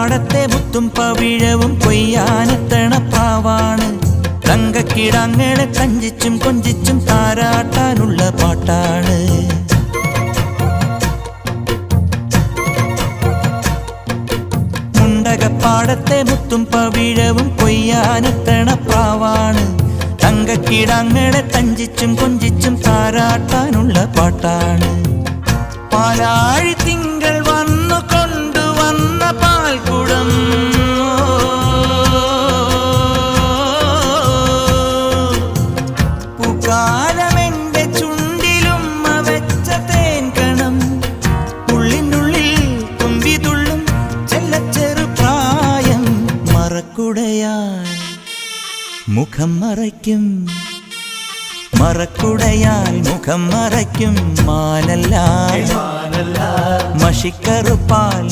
പാടത്തെ മുത്തും പവിഴവും കൊയ്യാനെത്തണ പ്രാവാണ്. തങ്കക്കിടാങ്ങളെ കഞ്ചിച്ചും കൊഞ്ചിച്ചും താരാട്ടാനുള്ള പാട്ടാണ്. മുണ്ടകപ്പാടത്തെ മുത്തും പവിഴവും കൊയ്യാനെത്തണ പ്രാവാണ്. തങ്കക്കിടാങ്ങളെ കഞ്ചിച്ചും കൊഞ്ചിച്ചും താരാട്ടാനുള്ള പാട്ടാണ്. പാലാഴി തിങ്കൾ വന്നു കൊണ്ടുവന്ന പാൽക്കുടം പൂക്കാലമെന്റെ ചുണ്ടിലുമ്മ വെച്ച തേൻകണം. ഉള്ളിനുള്ളിൽ തുമ്പിതുള്ളും ചെല്ലച്ചെറു പ്രായം. മറക്കുടയാൽ മുഖം മറയ്ക്കും, മറക്കുടയാൽ മുഖം മറയ്ക്കും. മാനല്ല മഷിക്കറുപ്പാൽ